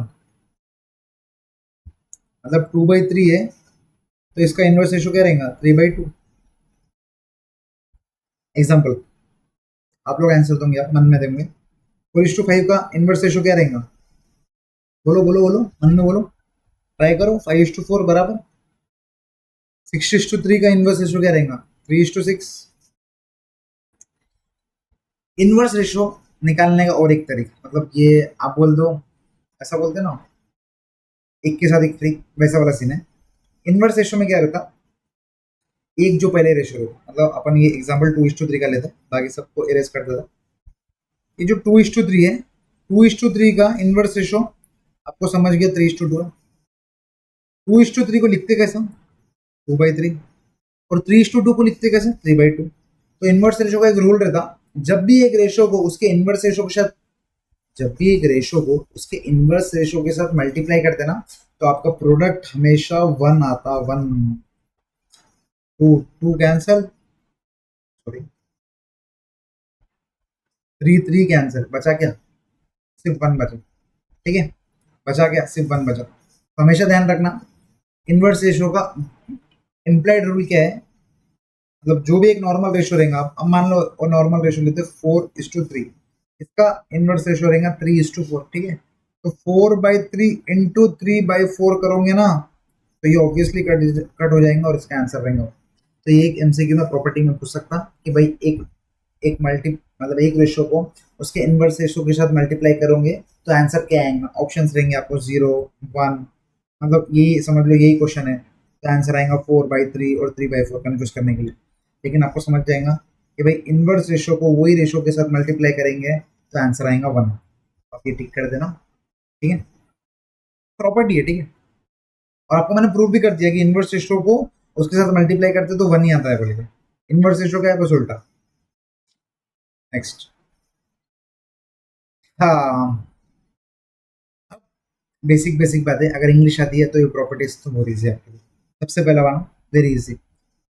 मतलब 2/3 है तो इसका इनवर्स रेशो क्या रहेगा 3/2। एग्जाम्पल आप लोग आंसर दोगे, आप मन में देंगे। 4:5 का इनवर्स रेशो क्या रहेगा, बोलो बोलो बोलो, मन में बोलो, ट्राई करो। 5:4 बराबर। 6:3 का इनवर्स रेशो क्या रहेगा 3:6। इनवर्स रेशो निकालने का और एक तरीका, मतलब ये आप बोल दो, ऐसा बोलते ना, एक के साथ एक फ्री, वैसा वाला सीन है। इनवर्स रेशो में क्या रहता, एक जो पहले रेशो रहता, मतलब अपन ये एग्जाम्पल 2:3 का लेते, बाकी सबको इरेज कर देता। ये जो 2:3 है, 2:3 का इनवर्स रेशो आपको समझ गया 3:2 है। 2:3 को लिखते कैसे हम? 2/3। और 3:2 को लिखते कैसे? 3/2। तो इनवर्स रेशो का एक रूल रहता, जब भी एक रेशो को उसके इनवर्स रेशो के साथ जब भी एक रेशो को उसके इनवर्स रेशो के साथ मल्टीप्लाई करते ना, तो आपका प्रोडक्ट हमेशा 1 आता। 1, 2, 2 कैंसल, सॉरी 3, 3 कैंसल, बचा क्या? सिर्फ 1 बचा। ठीक है, बचा क्या? सिर्फ 1 बचा। तो हमेशा ध्यान रखना, इनवर्स रेशो का इम्प्लाइड रूल क्या है, मतलब जो भी एक नॉर्मल रेशो रहेगा, आप अब मान लो और नॉर्मल रेशो लेते 4:3, इसका इनवर्स रेशो रहेगा 3:4। ठीक है, तो 4/3 इंटू 3/4 करोगे ना, तो ये ऑब्वियसली कट हो जाएंगे और इसका आंसर रहेगा। तो ये एक एमसीक्यू में प्रॉपर्टी में पूछ सकता कि भाई एक एक मल्टी मतलब एक रेशो को उसके इनवर्स रेशो के साथ मल्टीप्लाई करोगे तो आंसर क्या आएगा? ऑप्शंस रहेंगे आपको 0, 1, मतलब यही समझ लो, यही क्वेश्चन है। तो आंसर आएगा 4/3 और 3/4 कन्फ्यूज करने के लिए। लेकिन आपको समझ जाएगा कि भाई इनवर्स रेशो को वही रेशो के साथ मल्टीप्लाई करेंगे तो आंसर आएगा 1। आप ये टिक कर देना। ठीक है, प्रॉपर्टी है। ठीक है, और आपको मैंने प्रूव भी कर दिया कि इनवर्स रेशो को उसके साथ मल्टीप्लाई करते तो 1 ही आता है बोले के। इनवर्स रेशो क्या है? बस उल्टा। नेक्स्ट, हाँ, बेसिक बेसिक बात है, अगर इंग्लिश आती है तो ये प्रॉपर्टीज तो बहुत ईजी है आपके लिए। सबसे पहला वाला very easy,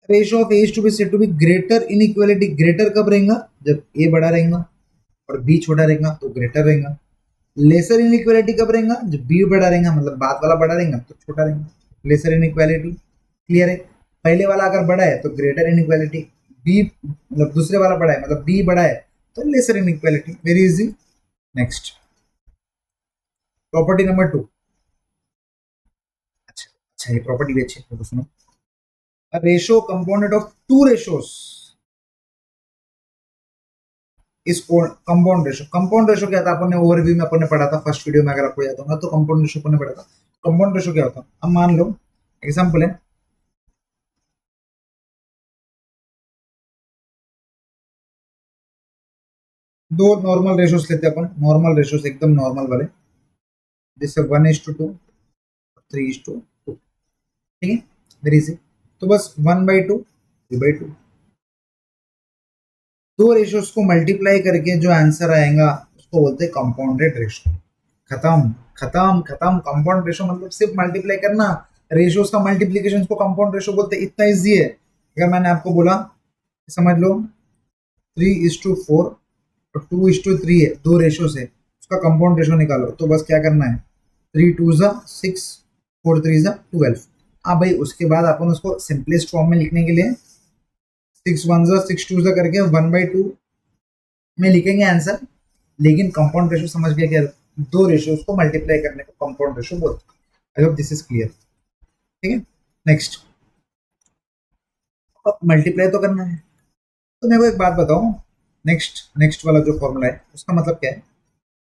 ratio of A's to B said to be greater inequality. Greater कब रहेगा? जब ए बड़ा रहेगा और बी छोटा रहेगा तो ग्रेटर रहेगा। लेसर इनइक्वालिटी कब रहेगा? जब बी बड़ा रहेगा, मतलब बात वाला बड़ा रहेगा तो छोटा रहेगा। लेसर इनइक्वालिटी क्लियर है? पहले वाला अगर बड़ा है तो ग्रेटर इनइक्वालिटी, बी मतलब दूसरे वाला बड़ा है मतलब बी बड़ा है तो lesser inequality. Very easy. Next, property number 2। अच्छा अच्छा, ये प्रॉपर्टी भी अच्छी है, तो सुनो, a ratio component of two ratios is compound ratio। Compound ratio क्या था? अपन ने ओवरव्यू में अपन ने पढ़ा था फर्स्ट वीडियो में, अगर आपको याद होगा तो कंपाउंड रेशो अपन ने पढ़ा था। कंपाउंड रेशो क्या होता है? अब मान लो एग्जांपल है, दो नॉर्मल रेशोस लेते हैं अपन, नॉर्मल रेशोस एकदम नॉर्मल वाले, जैसे 1:2, 3:2। ठीक है, वेरी इजी। तो बस 1/2, 3/2, दो रेशोस को मल्टीप्लाई करके जो आंसर आएगा उसको बोलते हैं कंपाउंडेड रेशो। खत्म खत्म खत्म। कंपाउंड रेशो मतलब सिर्फ मल्टीप्लाई करना, रेशोस का मल्टीप्लीकेशन को कंपाउंड रेशो बोलते हैं। इतना इजी है। अगर मैंने आपको बोला, समझ लो 3:4 और 2:3 है, दो रेशो से उसका कंपाउंड रेशो निकालो, तो बस क्या करना है? 3 2 6, 4 3 12। हाँ भाई, उसके बाद अपन उसको सिंपलेस्ट फॉर्म में लिखने के लिए 6 1 6 2 करके 1/2 में लिखेंगे आंसर। लेकिन कंपाउंड रेशो समझ गए क्या? दो रेशियोज को मल्टीप्लाई करने को कंपाउंड रेशो बोलते हैं। आई होप दिस इज क्लियर। ठीक है, नेक्स्ट, अब मल्टीप्लाई तो करना है, तो मेरे को एक बात बताओ, नेक्स्ट नेक्स्ट वाला जो फॉर्मूला है उसका मतलब क्या है?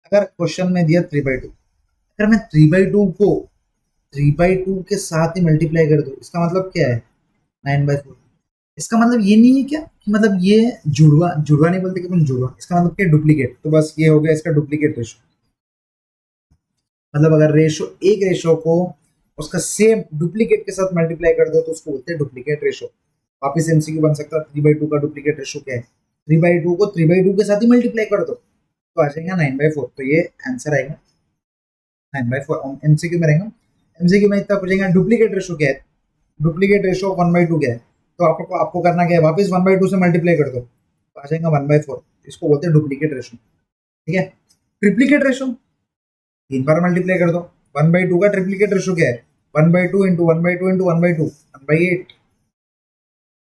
अगर क्वेश्चन में दिया 3/2, अगर मैं 3/2 को 3/2 के साथ ही मल्टीप्लाई कर दूं, इसका मतलब क्या है? 9/4। इसका मतलब ये नहीं है क्या कि मतलब ये जुड़वा जुड़वा नहीं बोलते कि अपन जुड़वा, इसका मतलब क्या? डुप्लीकेट। तो बस ये हो गया इसका डुप्लीकेट रेशो। मतलब अगर रेशो एक रेशो को उसका सेम डुप्लीकेट के साथ मल्टीप्लाई कर दो तो उसको बोलते हैं डुप्लीकेट रेशो। वापिस एमसीक्यू बन सकता है, 3/2 का डुप्लीकेट रेशो क्या है? 3/2 को 3/2 के साथ ही मल्टीप्लाई कर दो तो आ जाएगा 9/4। तो ये आंसर आएगा 9/4। एमसीक्यू में रहेगा, एमसीक्यू में इतना पूछेगा डुप्लीकेट रेशो क्या है, डुप्लीकेट रेशो 1/2 क्या है, तो आपको आपको करना क्या है? वापिस 1/2 से मल्टीप्लाई कर दो तो आ जाएगा 1/4। इसको बोलते हैं डुप्लीकेट रेशो। ठीक है, ट्रिप्लीकेट रेशो 3 बार मल्टीप्लाई कर दो। 1/2 का ट्रिप्लीकेट रेशो क्या है? 1/2 इंटू 1/2 इंटू 1/2, 1/8।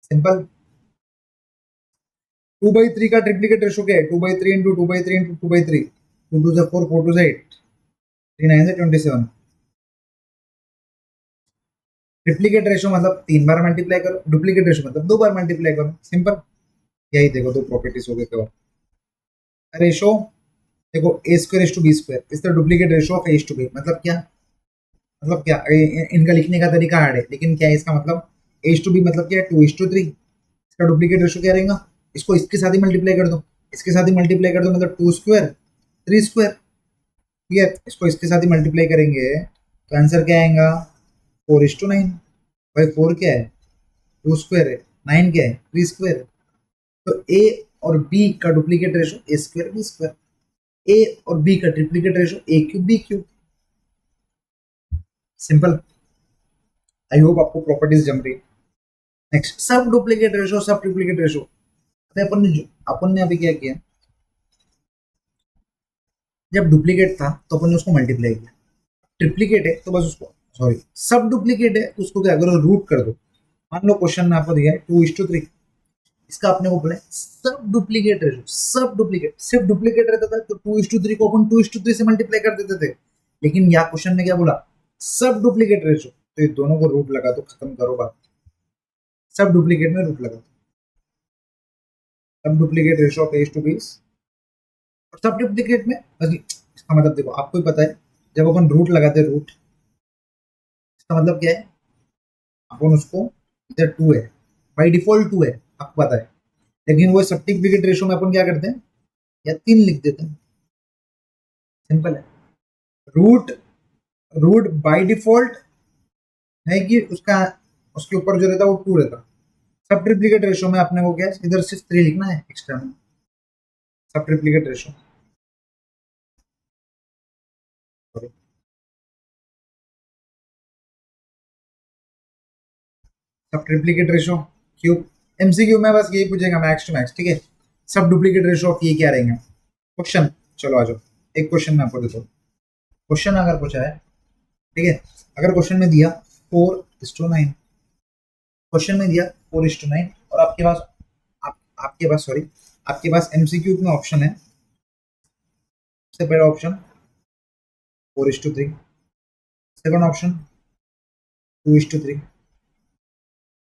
सिंपल। 2/3 का ट्रिप्लीकेट रेशो क्या है? 2/3 इंटू 2/3 इंटू 2/3, 2 2 4, 4 2 8, 3 9 27। ट्रिप्लीकेट रेशो मतलब 3 बार मल्टीप्लाई करो, डुप्लीकेट रेशो मतलब 2 बार मल्टीप्लाई करो। सिंपल। यही देखो दो प्रॉपर्टीज हो गए। तो रेशो देखो, A square is to B square, इसका duplicate ratio of A to B मतलब क्या? मतलब क्या? इनका लिखने का तरीका हार्ड है, लेकिन क्या है इसका मतलब? एच टू बी मतलब क्या है? 2:3। इसका डुप्लीकेट रेशो क्या रहेगा? इसको इसके साथ ही मल्टीप्लाई कर दो, इसके साथ ही मल्टीप्लाई कर दो मतलब 2 स्क्वायर 3 स्क्वायर। ठीक है, इसको इसके साथ ही मल्टीप्लाई करेंगे तो आंसर क्या आएगा? 4:9। भाई 4 क्या है, 2 स्क्वायर है, 9 क्या है, 3 स्क्वायर है। तो ए और बी का duplicate ratio A square B square, A और बी का triplicate ratio A cube B cube. Simple. I hope आपको प्रॉपर्टीज जम रही है। Next, sub duplicate ratio sub triplicate ratio. अभी अपन ने अभी क्या किया, जब डुप्लीकेट था तो अपन ने उसको मल्टीप्लाई किया, ट्रिप्लीकेट है तो बस उसको, सॉरी सब डुप्लीकेट है तो उसको क्या करो, रूट कर दो। मान लो क्वेश्चन में आपको दिया है 2:3, इसका आपने को बोला है सब डुप्लीकेट रेशो, सब डुप्लीकेट, सिर्फ डुप्लीकेट रहता था तो 2:3 को अपन 2:3 से मल्टीप्लाई कर देते थे। लेकिन यहाँ क्वेश्चन में क्या बोला, सब डुप्लीकेट रेशो, तो ये दोनों को रूट लगा दो, खत्म करो बात। सब डुप्लीकेट में रूट लगा दो, सब duplicate ratio of A's to B's. और सब डुप्लीकेट में इसका मतलब देखो, आपको ही पता है जब अपन रूट लगाते हैं, रूट इसका मतलब क्या है, अपन उसको, इधर 2 है बाई डिफॉल्ट 2 है आपको पता है, लेकिन वो सब डुप्लीकेट रेशो में अपन क्या करते हैं, या 3 लिख देते हैं। सिंपल है। रूट, रूट बाय डिफॉल्ट है कि उसका, उसके ऊपर जो रहता है वो 2 रहता। सब ट्रिप्लीकेट रेशो में अपने को क्या है, इधर सिर्फ 3 लिखना है एक्स्ट्रा में, सब triplicate ratio. Sub triplicate ratio cube, MCQ में बस यही पूछेगा मैक्स टू मैक्स, ठीक है। सब डुप्लीकेट रेशो ऑफ ये क्या रहेंगे क्वेश्चन। चलो आ जाओ, एक क्वेश्चन में आपको देता हूँ। क्वेश्चन अगर पूछा है, ठीक है, अगर क्वेश्चन में दिया 4:9, क्वेश्चन में दिया 4:9 और आपके पास आपके पास सॉरी, आपके पास एमसीक्यू में ऑप्शन है, सबसे पहला option 4:3, second option 2:3,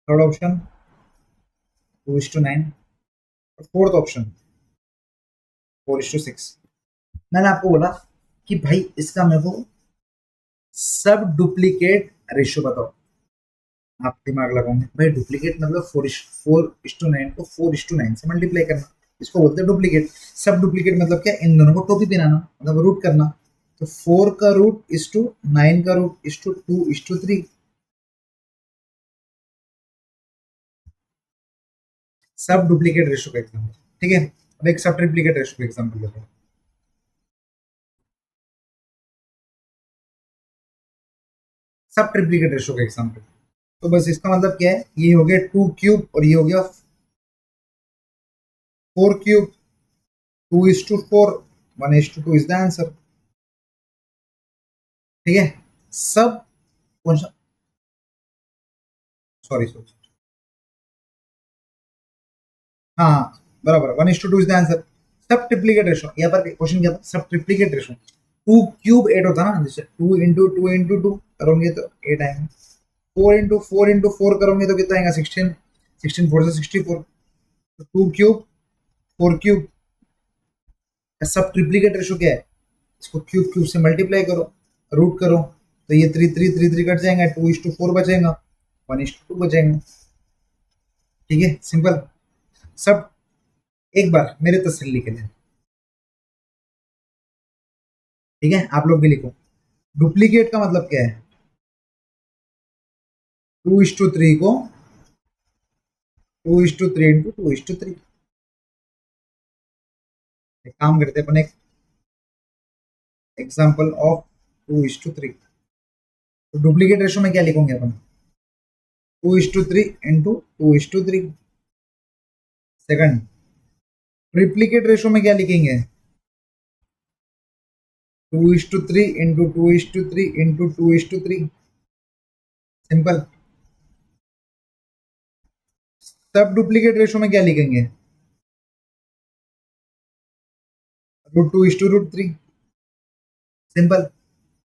third option 2:9 और फोर्थ ऑप्शन 4:6। मैंने आपको बोला कि भाई इसका मेरे को सब डुप्लीकेट रेशियो बताओ। आप दिमाग लगाओगे, भाई डुप्लीकेट मतलब 4:9 को 4:9 से मल्टीप्लाई करना, इसको बोलते हैं डुप्लीकेट। सब डुप्लीकेट मतलब क्या, इन दोनों को टोपी पिनाना, मतलब रूट करना। तो 4 का रूट इज टू 9 का रूट इज टू 2:3। सब डुप्लीकेट रेशियो का एग्जाम्पल, ठीक है। अब एक सब ट्रिप्लीकेट रेशियो का एग्जाम्पल लेते हैं। सब ट्रिप्लीकेट रेशियो का एग्जाम्पल, तो बस इसका मतलब क्या है, ये हो गया 2 क्यूब और ये हो गया 4 क्यूब, 2:4, 1:2 इज द आंसर, ठीक है। सब, सॉरी सॉरी, हाँ बराबर, 1:2 इज द आंसर। सब ट्रिप्लीकेट रेशो, यहाँ पर क्वेश्चन क्या था, सब ट्रिप्लीकेट रेशो। 2 क्यूब 8 होता ना, जैसे 2 into 2 करोगे तो 8 आएंगे, 4 into 4 करोगे तो कितना आएगा, 16, 16 4 से 64। तो 2 क्यूब 4 क्यूब, सब ट्रिप्लीकेट रेशो क्या है, इसको क्यूब क्यूब से मल्टीप्लाई करो, रूट करो, तो ये 3 कट जाएंगे, 2:4 बचेगा, 1:2 बचेगा, ठीक है। सिंपल। सब, एक बार मेरे तसल्ली के लिए, ठीक है, आप लोग भी लिखो, डुप्लीकेट का मतलब क्या है, 2:3 को 2:3 इंटू 2:3। एक काम करते हैं अपन, एक एग्जांपल ऑफ 2:3। तो डुप्लीकेट रेशो में क्या लिखोगे अपन, 2:3 इंटू 2:3। सेकंड, ट्रिप्लीकेट रेशो में क्या लिखेंगे, 2:3 इंटू 2:3 इंटू 2:3। सिंपल। सब डुप्लीकेट रेशो में क्या लिखेंगे, √2:√3। सिंपल।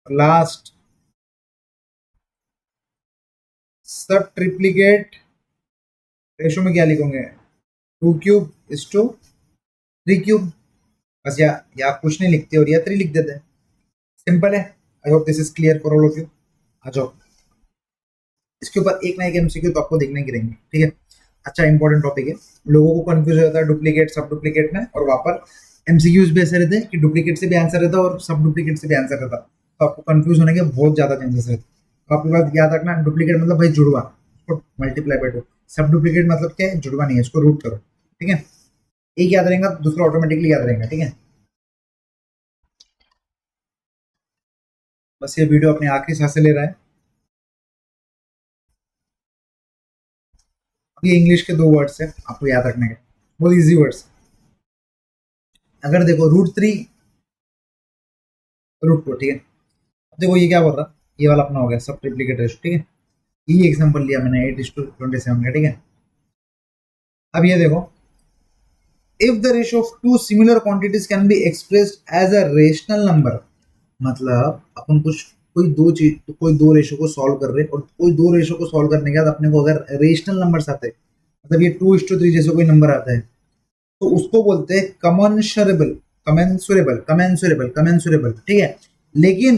लास्ट, सब ट्रिप्लीकेट रेशो में क्या लिखोगे, 2 क्यूब इज टू 3 क्यूब। बस या कुछ नहीं लिखते और या 3 लिख देते हैं। सिंपल है। I hope this is clear for all of you. आ जाओ, इसके ऊपर एक ना एक एमसीक्यू तो आपको देखने की रहेंगे, ठीक है। अच्छा इंपॉर्टेंट टॉपिक है, लोगों को कंफ्यूज हो जाता है डुप्लीकेट सब डुप्लीकेट में, और वहां पर एमसीक्यूज भी ऐसे रहते हैं कि डुप्लीकेट से भी आंसर रहता है और सब डुप्लीकेट से भी आंसर रहता है, तो आपको कंफ्यूज होने के बहुत ज्यादा चांसेस रहते हैं। तो आपके पास याद रखना, डुप्लीकेट मतलब भाई जुड़वा, उसको मल्टीप्लाई बाय 2। सब डुप्लीकेट मतलब क्या है, जुड़वा नहीं है, इसको रूट करो, ठीक है। एक याद रहेगा दूसरा ऑटोमेटिकली याद रहेगा, ठीक है। बस ये वीडियो अपने आखिरी सांसें ले रहा है। अब ये इंग्लिश के 2 वर्ड्स है आपको याद रखने के, बहुत इजी वर्ड्स। अगर देखो √2, ठीक है। अब देखो ये क्या बोल रहा, ये वाला अपना हो गया सब ट्रिप्लीकेट रेशो, ठीक है। ये एग्जांपल लिया मैंने 8:27 का, ठीक है। अब ये देखो, if the ratio of two similar quantities can be expressed as a rational number, मतलब अपन कुछ कोई दो रेशो को सॉल्व कर रहे, और कोई दो रेशो को सॉल्व करने के बाद अपने को अगर रेशनल नंबर्स आते हैं, मतलब ये 2:3 जैसे कोई नंबर आता है, तो उसको बोलते हैं कमेंसुरेबल, कमेंसुरेबल, ठीक है। लेकिन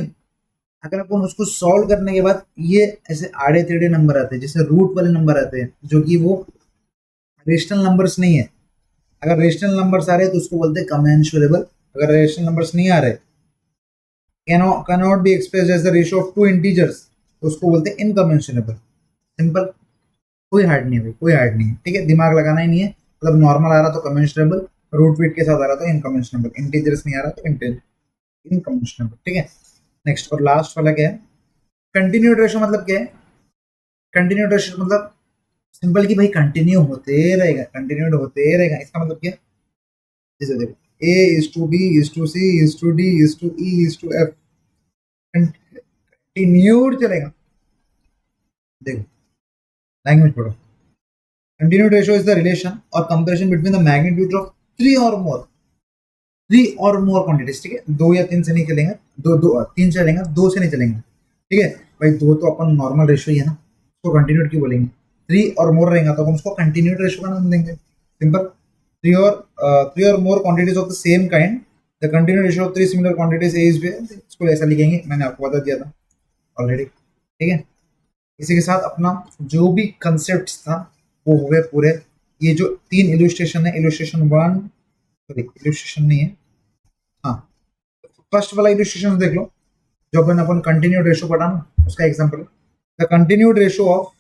अगर अपन उसको सॉल्व करने के बाद ये ऐसे आड़े टेढ़े नंबर आते हैं, जैसे रूट वाले नंबर आते हैं, जो कि वो रेशनल नंबर्स नहीं है। अगर रेशनल नंबर्स आ रहे हैं तो उसको बोलते हैं कमेंसुरेबल, अगर रेशनल नंबर्स नहीं आ रहे, cannot be expressed as the ratio of two integers, तो उसको बोलते हैं इनकमेंसुरेबल। सिंपल, कोई हार्ड नहीं है भाई, कोई हार्ड नहीं है, ठीक है। दिमाग लगाना ही नहीं है, मतलब नॉर्मल आ रहा तो कमेंसुरेबल, रूट वेट के साथ आ रहा तो इनकमेंसुरेबल, इंटीजर्स नहीं आ रहा तो इनकमेंसुरेबल, ठीक है। नेक्स्ट और लास्ट वाला क्या है, कंटिन्यूड रेशो मतलब क्या है। कंटिन्यूड रेशो मतलब सिंपल कि भाई कंटिन्यू होते रहेगा, कंटिन्यूड होते रहेगा, इसका मतलब क्या है, जैसे देखो A is to B is to C is to D is to E is to F, continued चलेगा। देखो लैंग्वेज पढ़ो, continued ratio is the relation और comparison between the magnitude of three और मोर क्वांटिटीज, ठीक है। दो या तीन से नहीं चलेंगे, तीन से चलेंगे, दो से नहीं चलेंगे, ठीक है। भाई दो तो अपन नॉर्मल रेशियो ही है ना, उसको कंटिन्यूड क्यों बोलेंगे। थ्री और मोर रहेगा तो हम उसको कंटिन्यूड रेशियो का नाम देंगे, सिंपल। थ्री और more quantities of the same kind, the continued ratio of three similar quantities A is B, इसको ऐसा लिखेंगे, मैंने आपको बता दिया था ऑलरेडी, ठीक है। इसी के साथ अपना जो भी कंसेप्ट था वो हो गए पूरे। ये जो 3 इलस्ट्रेशन है, इलस्ट्रेशन 1, सॉरी इलस्ट्रेशन नहीं है, हाँ फर्स्ट वाला इलस्ट्रेशन देख लो, जो अपन कंटिन्यूड रेशो पढ़ा ना, उसका example the continued ratio of,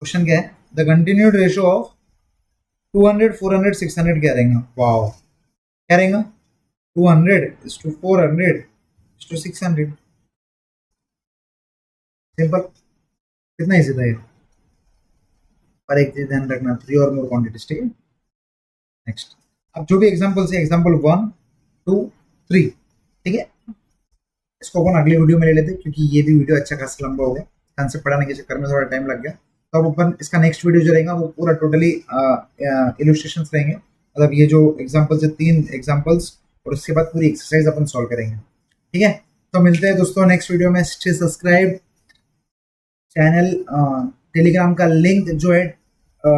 question क्या है, द कंटिन्यूड रेशो ऑफ 200 400 600 क्या रहेगा, वाओ क्या रहेगा, 200:400:600, सिंपल, कितना इजी था ये। पर एक चीज ध्यान रखना, थ्री और मोर क्वांटिटीज, ठीक है। नेक्स्ट, अब जो भी एग्जांपल्स है, एग्जांपल 1 2 3, ठीक है। इसको अपन अगले वीडियो में ले लेते हैं, क्योंकि ये भी वीडियो अच्छा खासा लंबा हो गया, कंसेप्ट पढ़ाने के चक्कर में थोड़ा टाइम लग गया। तो अब अपन इसका नेक्स्ट वीडियो जो रहेगा वो पूरा टोटली इलस्ट्रेशंस रहेंगे, मतलब ये जो एग्जांपल्स है 3 एग्जांपल्स, और उसके बाद पूरी एक्सरसाइज अपन सॉल्व करेंगे, ठीक है। तो मिलते हैं दोस्तों नेक्स्ट वीडियो में। सब्सक्राइब चैनल, टेलीग्राम का लिंक जो है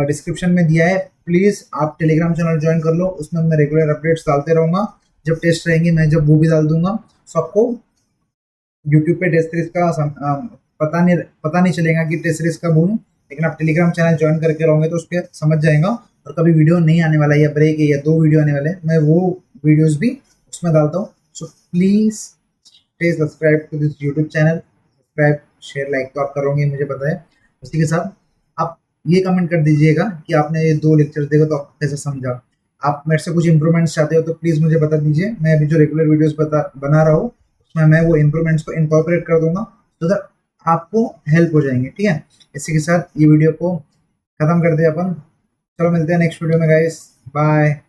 डिस्क्रिप्शन में दिया है, प्लीज़ आप टेलीग्राम चैनल ज्वाइन कर लो, उसमें मैं रेगुलर अपडेट्स डालते रहूँगा, जब टेस्ट रहेंगे मैं जब वो भी डाल दूंगा। सबको यूट्यूब पे टेस्ट सीरीज का पता नहीं चलेगा कि टेस्ट सीरीज कब हूँ, लेकिन आप टेलीग्राम चैनल ज्वाइन करके रहोगे तो उस पर समझ जाएगा, और कभी वीडियो नहीं आने वाला है या ब्रेक है या 2 वीडियो आने वाले हैं, मैं वो वीडियोज़ भी उसमें डालता हूँ। So please stay subscribe to this YouTube channel, subscribe share like तो आप करोगे मुझे पता है। उसी के साथ आप ये कमेंट कर दीजिएगा कि आपने ये 2 लेक्चर देखा तो आपको कैसे समझा। आप मेरे से कुछ इंप्रूवमेंट्स चाहते हो तो प्लीज़ मुझे बता दीजिए, मैं अभी जो रेगुलर वीडियोस बना रहा हूँ उसमें मैं वो इंप्रूवमेंट्स को इनकॉर्पोरेट कर दूंगा, तो दैट आपको हेल्प हो जाएंगे, ठीक है। इसी के साथ ये वीडियो को ख़त्म कर दे अपन, चलो मिलते हैं नेक्स्ट वीडियो में गाइस, बाय।